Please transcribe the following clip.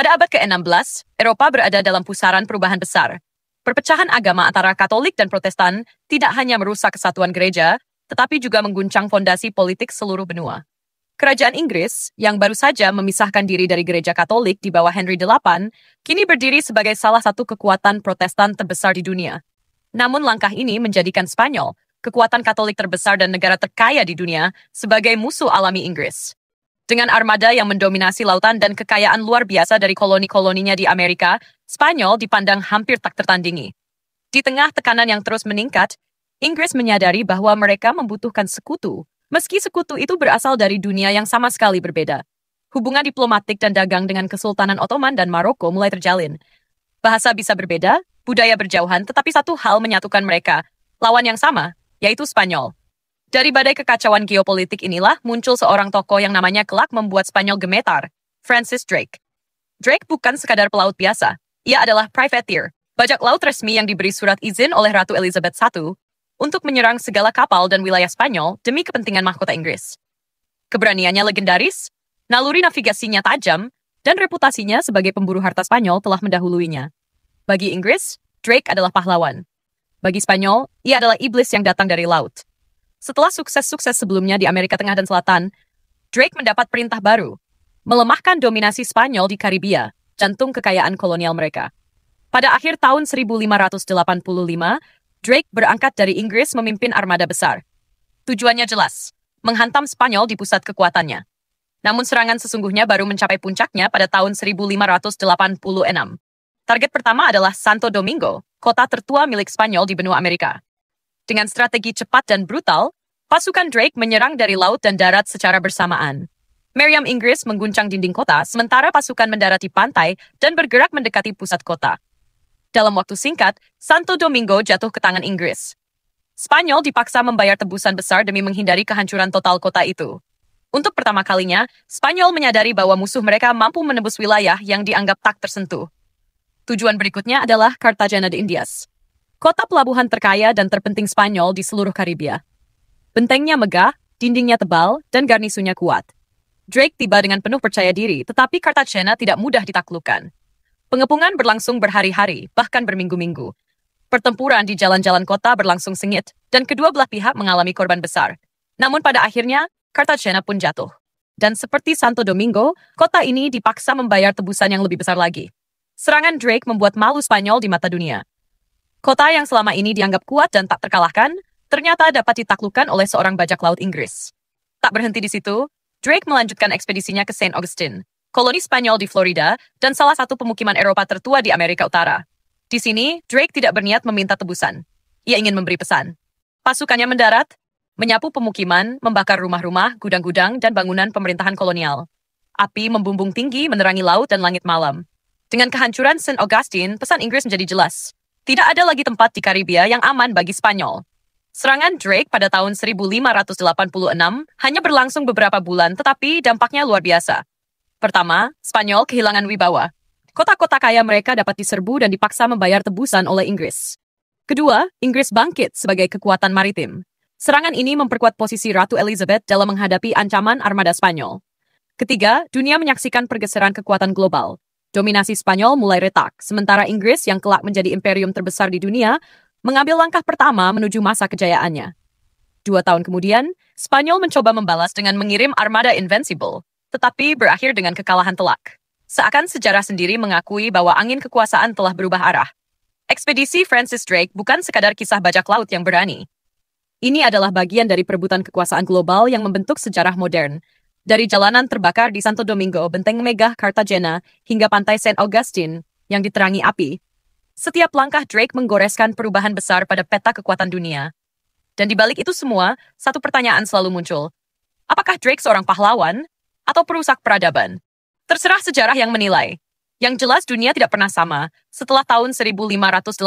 Pada abad ke-16, Eropa berada dalam pusaran perubahan besar. Perpecahan agama antara Katolik dan Protestan tidak hanya merusak kesatuan gereja, tetapi juga mengguncang fondasi politik seluruh benua. Kerajaan Inggris, yang baru saja memisahkan diri dari gereja Katolik di bawah Henry VIII, kini berdiri sebagai salah satu kekuatan Protestan terbesar di dunia. Namun langkah ini menjadikan Spanyol, kekuatan Katolik terbesar dan negara terkaya di dunia, sebagai musuh alami Inggris. Dengan armada yang mendominasi lautan dan kekayaan luar biasa dari koloni-koloninya di Amerika, Spanyol dipandang hampir tak tertandingi. Di tengah tekanan yang terus meningkat, Inggris menyadari bahwa mereka membutuhkan sekutu, meski sekutu itu berasal dari dunia yang sama sekali berbeda. Hubungan diplomatik dan dagang dengan Kesultanan Ottoman dan Maroko mulai terjalin. Bahasa bisa berbeda, budaya berjauhan, tetapi satu hal menyatukan mereka, lawan yang sama, yaitu Spanyol. Dari badai kekacauan geopolitik inilah muncul seorang tokoh yang namanya kelak membuat Spanyol gemetar, Francis Drake. Drake bukan sekadar pelaut biasa, ia adalah privateer, bajak laut resmi yang diberi surat izin oleh Ratu Elizabeth I untuk menyerang segala kapal dan wilayah Spanyol demi kepentingan mahkota Inggris. Keberaniannya legendaris, naluri navigasinya tajam, dan reputasinya sebagai pemburu harta Spanyol telah mendahuluinya. Bagi Inggris, Drake adalah pahlawan. Bagi Spanyol, ia adalah iblis yang datang dari laut. Setelah sukses-sukses sebelumnya di Amerika Tengah dan Selatan, Drake mendapat perintah baru, melemahkan dominasi Spanyol di Karibia, jantung kekayaan kolonial mereka. Pada akhir tahun 1585, Drake berangkat dari Inggris memimpin armada besar. Tujuannya jelas, menghantam Spanyol di pusat kekuatannya. Namun serangan sesungguhnya baru mencapai puncaknya pada tahun 1586. Target pertama adalah Santo Domingo, kota tertua milik Spanyol di benua Amerika. Dengan strategi cepat dan brutal, pasukan Drake menyerang dari laut dan darat secara bersamaan. Meriam Inggris mengguncang dinding kota, sementara pasukan mendarat di pantai dan bergerak mendekati pusat kota. Dalam waktu singkat, Santo Domingo jatuh ke tangan Inggris. Spanyol dipaksa membayar tebusan besar demi menghindari kehancuran total kota itu. Untuk pertama kalinya, Spanyol menyadari bahwa musuh mereka mampu menembus wilayah yang dianggap tak tersentuh. Tujuan berikutnya adalah Cartagena de Indias, kota pelabuhan terkaya dan terpenting Spanyol di seluruh Karibia. Bentengnya megah, dindingnya tebal, dan garnisunnya kuat. Drake tiba dengan penuh percaya diri, tetapi Cartagena tidak mudah ditaklukkan. Pengepungan berlangsung berhari-hari, bahkan berminggu-minggu. Pertempuran di jalan-jalan kota berlangsung sengit, dan kedua belah pihak mengalami korban besar. Namun pada akhirnya, Cartagena pun jatuh. Dan seperti Santo Domingo, kota ini dipaksa membayar tebusan yang lebih besar lagi. Serangan Drake membuat malu Spanyol di mata dunia. Kota yang selama ini dianggap kuat dan tak terkalahkan, ternyata dapat ditaklukkan oleh seorang bajak laut Inggris. Tak berhenti di situ, Drake melanjutkan ekspedisinya ke Saint Augustine, koloni Spanyol di Florida, dan salah satu pemukiman Eropa tertua di Amerika Utara. Di sini, Drake tidak berniat meminta tebusan. Ia ingin memberi pesan. Pasukannya mendarat, menyapu pemukiman, membakar rumah-rumah, gudang-gudang, dan bangunan pemerintahan kolonial. Api membumbung tinggi menerangi laut dan langit malam. Dengan kehancuran Saint Augustine, pesan Inggris menjadi jelas. Tidak ada lagi tempat di Karibia yang aman bagi Spanyol. Serangan Drake pada tahun 1586 hanya berlangsung beberapa bulan, tetapi dampaknya luar biasa. Pertama, Spanyol kehilangan wibawa. Kota-kota kaya mereka dapat diserbu dan dipaksa membayar tebusan oleh Inggris. Kedua, Inggris bangkit sebagai kekuatan maritim. Serangan ini memperkuat posisi Ratu Elizabeth dalam menghadapi ancaman armada Spanyol. Ketiga, dunia menyaksikan pergeseran kekuatan global. Dominasi Spanyol mulai retak, sementara Inggris yang kelak menjadi imperium terbesar di dunia, mengambil langkah pertama menuju masa kejayaannya. 2 tahun kemudian, Spanyol mencoba membalas dengan mengirim armada Invincible, tetapi berakhir dengan kekalahan telak. Seakan sejarah sendiri mengakui bahwa angin kekuasaan telah berubah arah. Ekspedisi Francis Drake bukan sekadar kisah bajak laut yang berani. Ini adalah bagian dari perebutan kekuasaan global yang membentuk sejarah modern. Dari jalanan terbakar di Santo Domingo, benteng megah Cartagena, hingga pantai Saint Augustine yang diterangi api. Setiap langkah Drake menggoreskan perubahan besar pada peta kekuatan dunia. Dan di balik itu semua, satu pertanyaan selalu muncul. Apakah Drake seorang pahlawan atau perusak peradaban? Terserah sejarah yang menilai. Yang jelas dunia tidak pernah sama setelah tahun 1586.